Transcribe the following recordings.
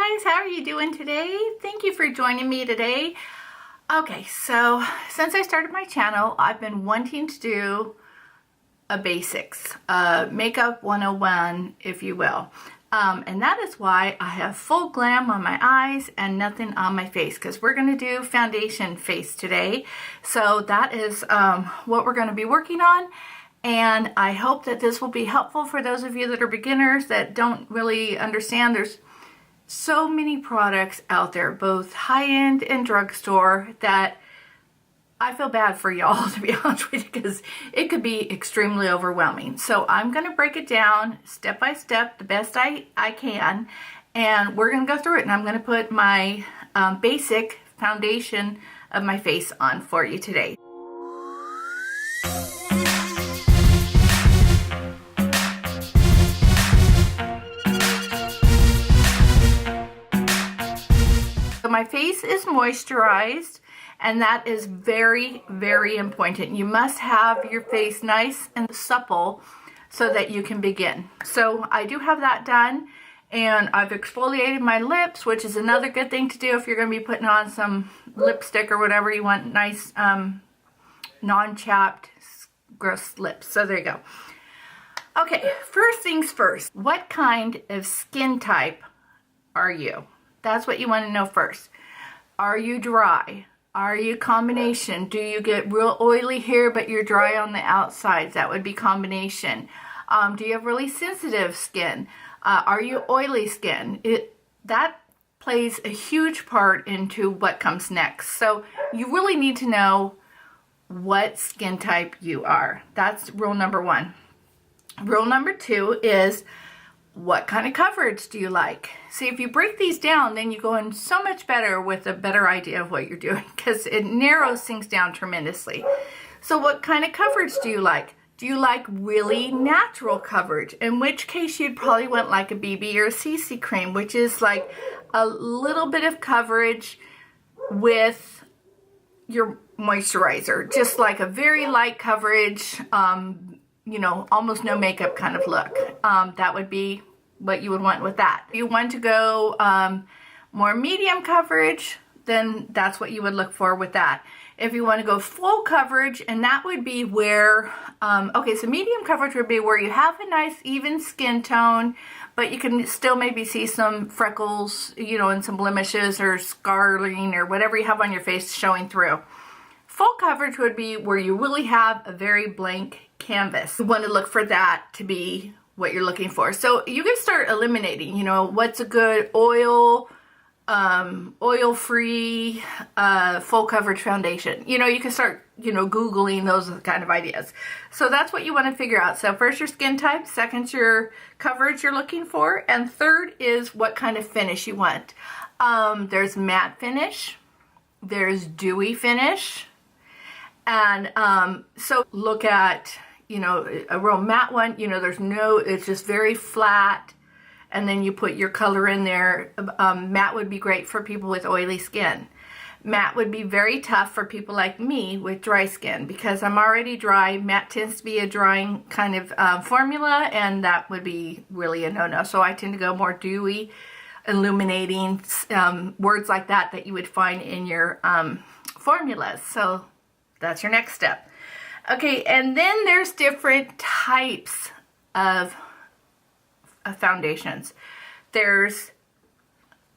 guys, how are you doing today? Thank you for joining me today. Okay, so since I started my channel, I've been wanting to do a basics, makeup 101, if you will. And that is why I have full glam on my eyes and nothing on my face, because we're going to do foundation face today. So that is what we're going to be working on. And I hope that this will be helpful for those of you that are beginners that don't really understand. There's so many products out there, both high-end and drugstore, that I feel bad for y'all, to be honest with you, because it could be extremely overwhelming. So I'm going to break it down step by step the best I can, and we're going to go through it, and I'm going to put my basic foundation of my face on for you today. So my face is moisturized, and that is very, very important. You must have your face nice and supple so that you can begin. So I do have that done, and I've exfoliated my lips, which is another good thing to do if you're going to be putting on some lipstick or whatever you want, nice non-chapped gross lips. So there you go. Okay, first things first. What kind of skin type are you? That's what you want to know first. Are you dry? Are you combination? Do you get real oily here but you're dry on the outsides? That would be combination. Do you have really sensitive skin? Are you oily skin? That plays a huge part into what comes next. So you really need to know what skin type you are. That's rule number one. Rule number two is, what kind of coverage do you like? See, if you break these down, then you go in so much better with a better idea of what you're doing, because it narrows things down tremendously. So what kind of coverage do you like? Do you like really natural coverage? In which case you'd probably want like a BB or a CC cream, which is like a little bit of coverage with your moisturizer. Just like a very light coverage, you know, almost no makeup kind of look. That would be what you would want with that. If you want to go more medium coverage, then that's what you would look for with that. If you want to go full coverage, and that would be where, okay, so medium coverage would be where you have a nice even skin tone, but you can still maybe see some freckles, you know, and some blemishes or scarring or whatever you have on your face showing through. Full coverage would be where you really have a very blank canvas. You want to look for that to be what you're looking for. So you can start eliminating, you know, what's a good oil-free, full coverage foundation. You know, you can start, you know, Googling those kind of ideas. So that's what you want to figure out. So first your skin type, second your coverage you're looking for, and third is what kind of finish you want. There's matte finish, there's dewy finish, and so look at, you know, a real matte one, you know, it's just very flat, and then you put your color in there. Matte would be great for people with oily skin. Matte would be very tough for people like me with dry skin, because I'm already dry. Matte tends to be a drying kind of formula, and that would be really a no-no. So I tend to go more dewy, illuminating, words like that you would find in your formulas. So that's your next step. Okay, and then there's different types of foundations. There's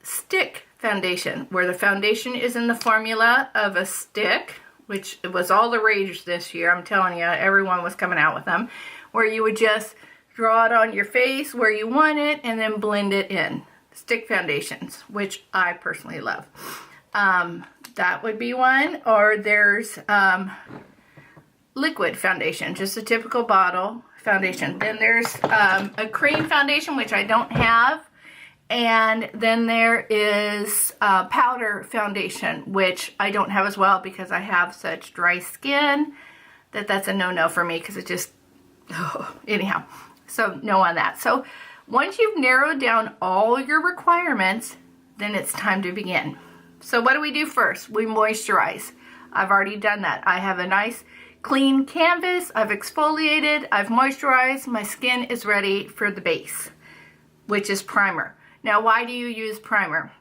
stick foundation, where the foundation is in the formula of a stick, which was all the rage this year. I'm telling you, everyone was coming out with them, where you would just draw it on your face where you want it and then blend it in. Stick foundations, which I personally love. That would be one. Or there's liquid foundation, just a typical bottle foundation. Then there's a cream foundation, which I don't have, and then there is powder foundation, which I don't have as well, because I have such dry skin that's a no-no for me, because it just, anyhow, so no on that. So once you've narrowed down all your requirements, then it's time to begin. So what do we do first? We moisturize. I've already done that. I have a nice clean canvas, I've exfoliated, I've moisturized, my skin is ready for the base, which is primer. Now, why do you use primer?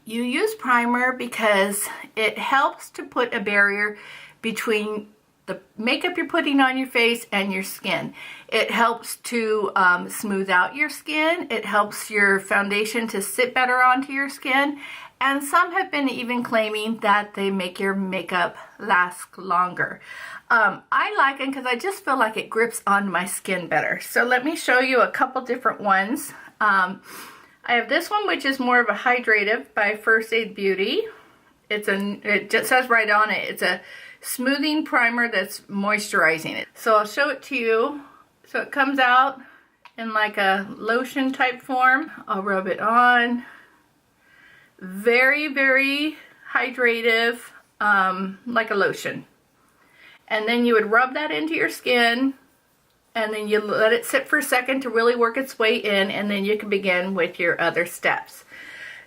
You use primer because it helps to put a barrier between the makeup you're putting on your face and your skin. It helps to smooth out your skin. It helps your foundation to sit better onto your skin. And some have been even claiming that they make your makeup last longer. I like it because I just feel like it grips on my skin better. So let me show you a couple different ones. I have this one, which is more of a hydrative by First Aid Beauty. It just says right on it, it's a smoothing primer that's moisturizing it. So I'll show it to you. So it comes out in like a lotion type form. I'll rub it on. Very, very hydrative, like a lotion. And then you would rub that into your skin, and then you let it sit for a second to really work its way in, and then you can begin with your other steps.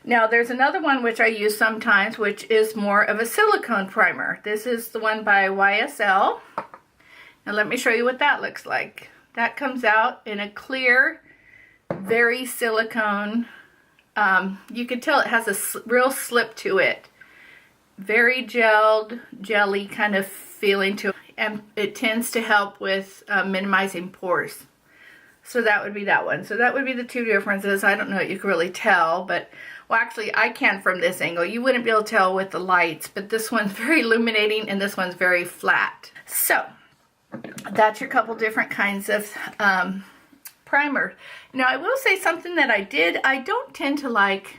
Now there's another one which I use sometimes, which is more of a silicone primer. This is the one by YSL. Now let me show you what that looks like. That comes out in a clear, very silicone. You can tell it has a real slip to it. Very gelled, jelly kind of feeling to it. And it tends to help with minimizing pores. So that would be that one. So that would be the two differences. I don't know if you can really tell, but, well, actually I can from this angle. You wouldn't be able to tell with the lights, but this one's very illuminating and this one's very flat. So that's your couple different kinds of primer. Now I will say something that I don't tend to like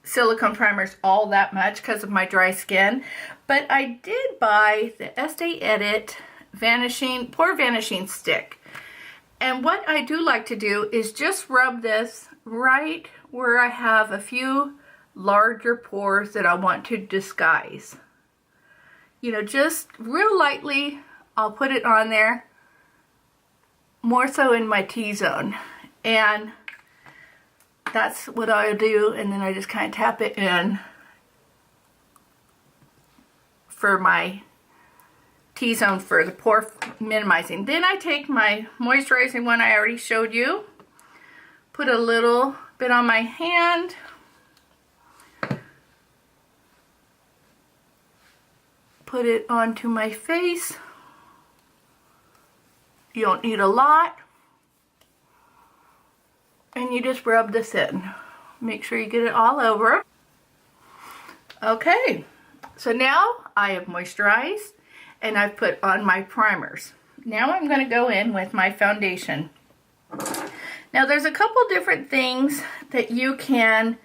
silicone primers all that much because of my dry skin, but I did buy the Estee Edit Pore Vanishing Stick. And what I do like to do is just rub this right where I have a few larger pores that I want to disguise. You know, just real lightly, I'll put it on there, more so in my T-zone. And that's what I'll do, and then I just kind of tap it in for my T-zone for the pore minimizing. Then I take my moisturizing one I already showed you, put a little bit on my hand, put it onto my face. You don't need a lot. And you just rub this in. Make sure you get it all over. Okay, so now I have moisturized and I've put on my primers. Now I'm going to go in with my foundation. Now there's a couple different things that you can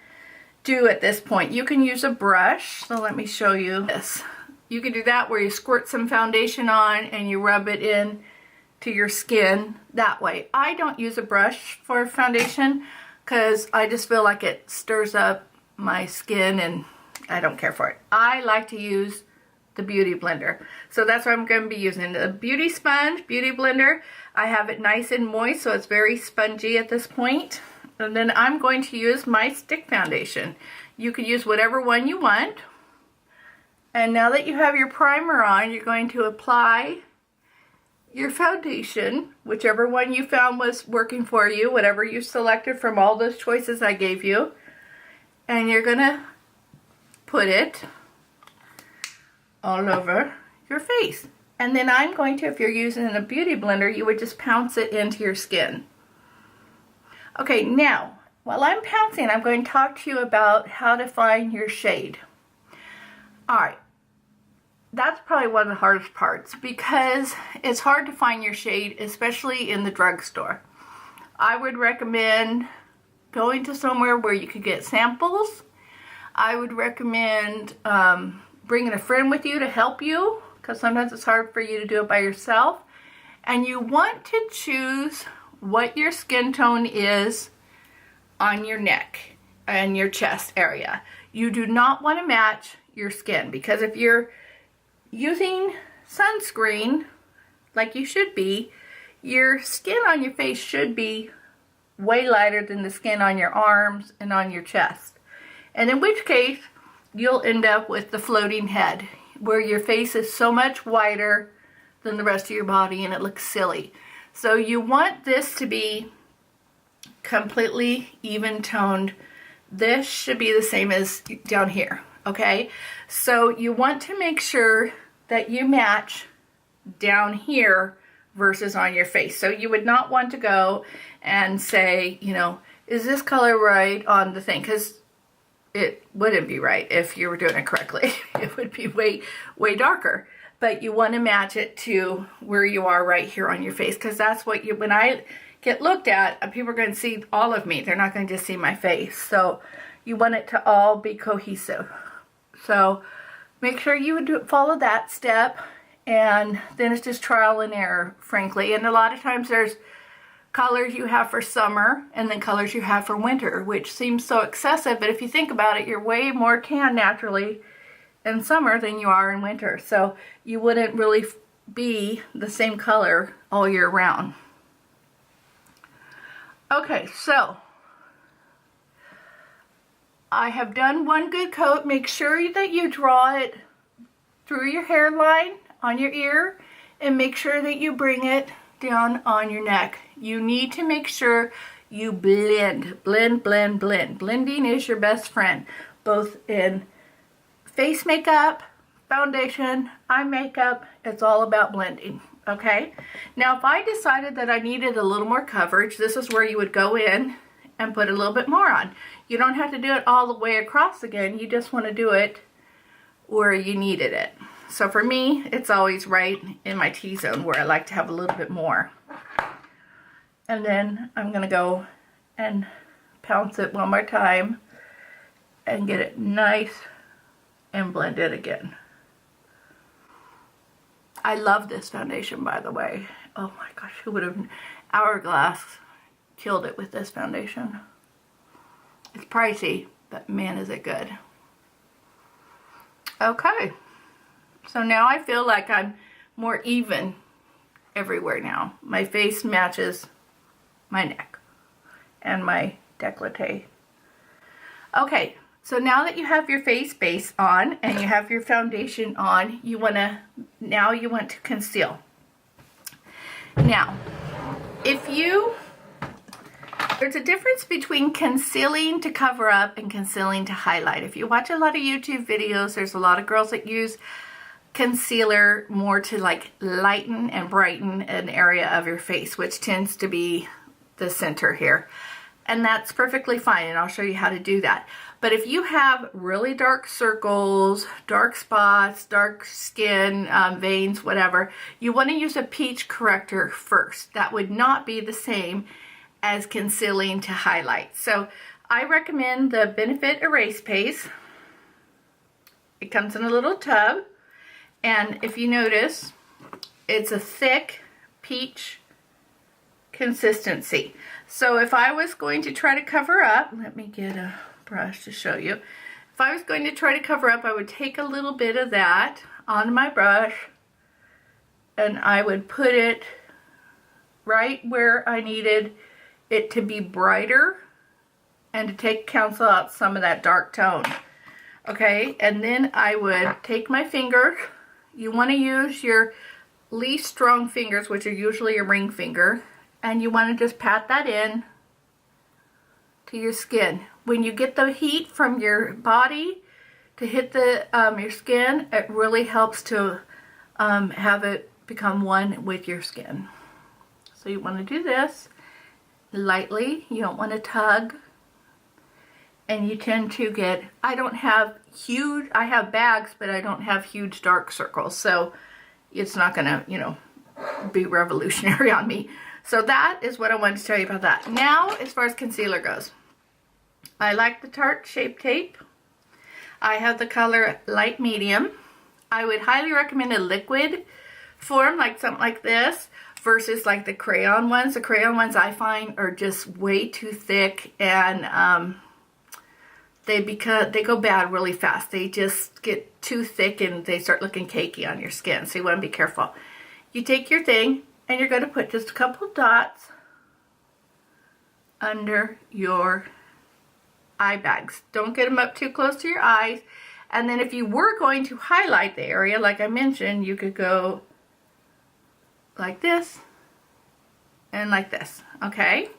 do at this point. You can use a brush, so let me show you this. You can do that where you squirt some foundation on and you rub it in to your skin that way. I don't use a brush for foundation because I just feel like it stirs up my skin and I don't care for it. I like to use the BeautyBlender. So that's what I'm going to be using. The Beauty Sponge, BeautyBlender. I have it nice and moist so it's very spongy at this point. And then I'm going to use my stick foundation. You can use whatever one you want. And now that you have your primer on, you're going to apply your foundation, whichever one you found was working for you, whatever you selected from all those choices I gave you, and you're gonna put it all over your face. And then I'm going to, if you're using a beauty blender, you would just pounce it into your skin. Okay, now while I'm pouncing, I'm going to talk to you about how to find your shade. Alright, that's probably one of the hardest parts because it's hard to find your shade, especially in the drugstore. I would recommend going to somewhere where you could get samples. I would recommend bringing a friend with you to help you because sometimes it's hard for you to do it by yourself. And you want to choose what your skin tone is on your neck and your chest area. You do not want to match your skin because if you're using sunscreen like you should be, your skin on your face should be way lighter than the skin on your arms and on your chest. And in which case, you'll end up with the floating head, where your face is so much whiter than the rest of your body and it looks silly. So you want this to be completely even toned. This should be the same as down here, okay? So you want to make sure that you match down here versus on your face. So you would not want to go and say, you know, is this color right on the thing? Because it wouldn't be right if you were doing it correctly. It would be way darker. But you want to match it to where you are right here on your face, because that's what you, when I get looked at, people are going to see all of me. They're not going to just see my face. So you want it to all be cohesive. So make sure you would follow that step, and then it's just trial and error, frankly. And a lot of times there's colors you have for summer and then colors you have for winter, which seems so excessive, but if you think about it, you're way more tan naturally in summer than you are in winter. So you wouldn't really be the same color all year round. Okay, so I have done one good coat. Make sure that you draw it through your hairline on your ear, and make sure that you bring it down on your neck. You need to make sure you blend. Blending is your best friend, both in face makeup, foundation, eye makeup. It's all about blending, okay? Now, if I decided that I needed a little more coverage, this is where you would go in and put a little bit more on. You don't have to do it all the way across again. You just want to do it where you needed it. So for me, it's always right in my T-zone where I like to have a little bit more. And then I'm going to go and pounce it one more time and get it nice and blend it again. I love this foundation, by the way. Oh my gosh, who would have... Hourglass killed it with this foundation. It's pricey, but man, is it good. Okay. So now I feel like I'm more even everywhere now. My face matches my neck and my décolleté. Okay, so now that you have your face base on and you have your foundation on, you want to conceal. Now, there's a difference between concealing to cover up and concealing to highlight. If you watch a lot of YouTube videos, there's a lot of girls that use concealer more to like lighten and brighten an area of your face, which tends to be the center here. And that's perfectly fine, and I'll show you how to do that. But if you have really dark circles, dark spots, dark skin, veins, whatever, you want to use a peach corrector first. That would not be the same as concealing to highlight. So I recommend the Benefit Erase Paste. It comes in a little tub. And if you notice, it's a thick peach consistency. So if I was going to try to cover up, let me get a brush to show you. If I was going to try to cover up, I would take a little bit of that on my brush and I would put it right where I needed it to be brighter and to cancel out some of that dark tone. Okay, and then I would take my finger. You want to use your least strong fingers, which are usually your ring finger, and you want to just pat that in to your skin. When you get the heat from your body to hit your skin, it really helps to have it become one with your skin. So you want to do this lightly. You don't want to tug. And you tend to get, I have bags, but I don't have huge dark circles. So it's not going to, you know, be revolutionary on me. So that is what I wanted to tell you about that. Now, as far as concealer goes, I like the Tarte Shape Tape. I have the color Light Medium. I would highly recommend a liquid form, like something like this, versus like the crayon ones. The crayon ones I find are just way too thick, and they go bad really fast. They just get too thick and they start looking cakey on your skin. So you want to be careful. You take your thing and you're going to put just a couple dots under your eye bags. Don't get them up too close to your eyes. And then if you were going to highlight the area, like I mentioned, you could go like this and like this, okay?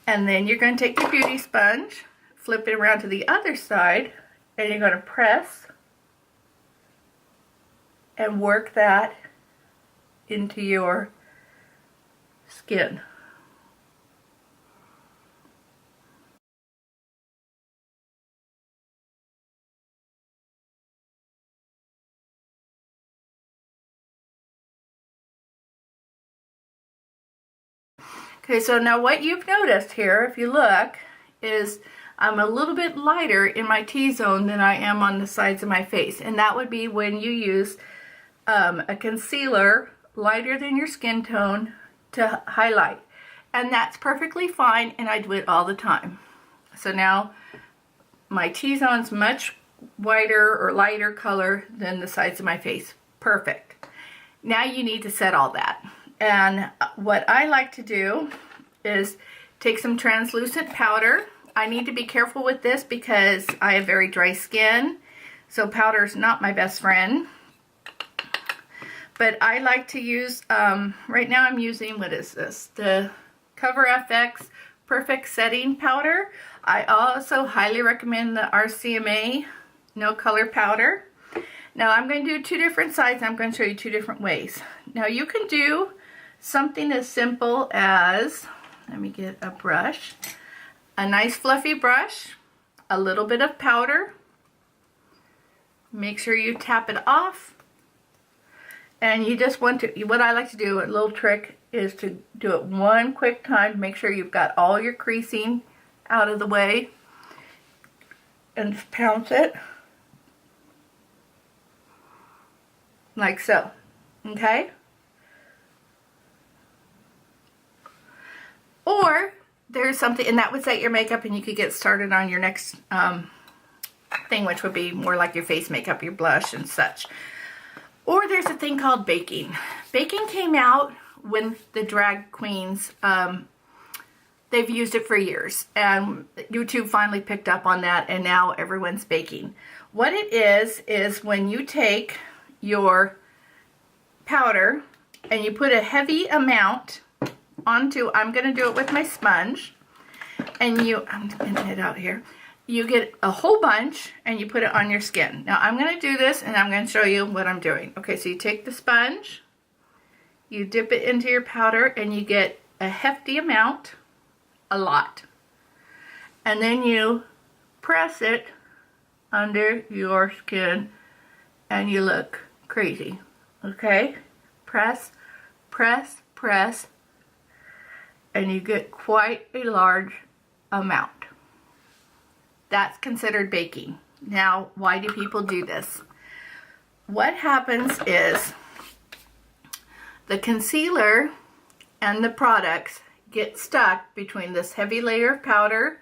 And then you're going to take your beauty sponge, flip it around to the other side, and you're going to press and work that into your skin. Okay, so now what you've noticed here, if you look, is I'm a little bit lighter in my T-zone than I am on the sides of my face. And that would be when you use a concealer lighter than your skin tone to highlight. And that's perfectly fine, and I do it all the time. So now my T-zone's much whiter or lighter color than the sides of my face. Perfect. Now you need to set all that. And what I like to do is take some translucent powder. I need to be careful with this because I have very dry skin, so powder is not my best friend. But I like to use, right now I'm using, what is this? The Cover FX Perfect Setting Powder. I also highly recommend the RCMA No Color Powder. Now I'm going to do two different sides. I'm going to show you two different ways. Now you can do something as simple as, let me get a brush, a nice fluffy brush, a little bit of powder. Make sure you tap it off. And you just want to, what I like to do, a little trick, is to do it one quick time to make sure you've got all your creasing out of the way. And just pounce it. Like so. Okay? Or there's something, and that would set your makeup and you could get started on your next thing, which would be more like your face makeup, your blush and such. Or there's a thing called baking. Baking came out when the drag queens, they've used it for years. And YouTube finally picked up on that, and now everyone's baking. What it is when you take your powder and you put a heavy amount onto, I'm going to do it with my sponge, and I'm getting it out here. You get a whole bunch and you put it on your skin. Now I'm going to do this and I'm going to show you what I'm doing. Okay, so you take the sponge, you dip it into your powder, and you get a hefty amount, a lot. And then you press it under your skin and you look crazy. Okay? Press, press, press, and you get quite a large amount. That's considered baking. Now, why do people do this? What happens is the concealer and the products get stuck between this heavy layer of powder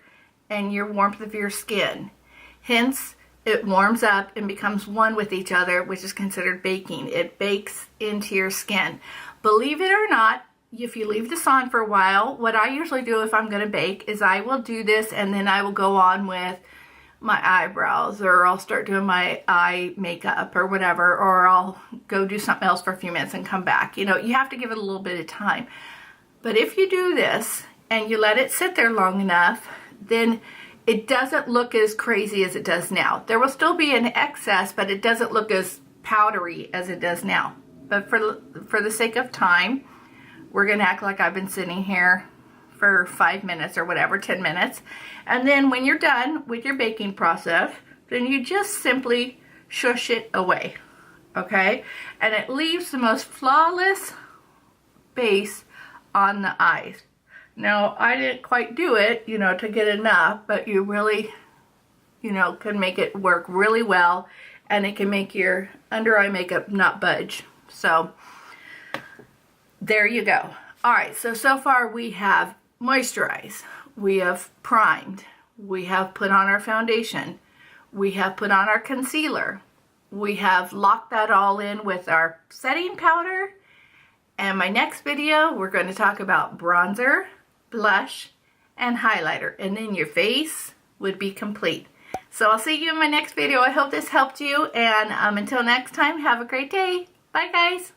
and your warmth of your skin. Hence, it warms up and becomes one with each other, which is considered baking. It bakes into your skin. Believe it or not, if you leave this on for a while, what I usually do if I'm going to bake is I will do this and then I will go on with my eyebrows, or I'll start doing my eye makeup or whatever, or I'll go do something else for a few minutes and come back. You know, you have to give it a little bit of time. But if you do this and you let it sit there long enough, then it doesn't look as crazy as it does now. There will still be an excess, but it doesn't look as powdery as it does now. But for the sake of time, we're going to act like I've been sitting here for 5 minutes or whatever, 10 minutes. And then when you're done with your baking process, then you just simply shush it away. Okay? And it leaves the most flawless base on the eyes. Now, I didn't quite do it, you know, to get enough, but you really, you know, can make it work really well, and it can make your under eye makeup not budge. So, there you go. Alright, so far we have moisturized, we have primed, we have put on our foundation, we have put on our concealer, we have locked that all in with our setting powder, and my next video we're going to talk about bronzer, blush, and highlighter, and then your face would be complete. So I'll see you in my next video. I hope this helped you, and until next time, have a great day. Bye guys.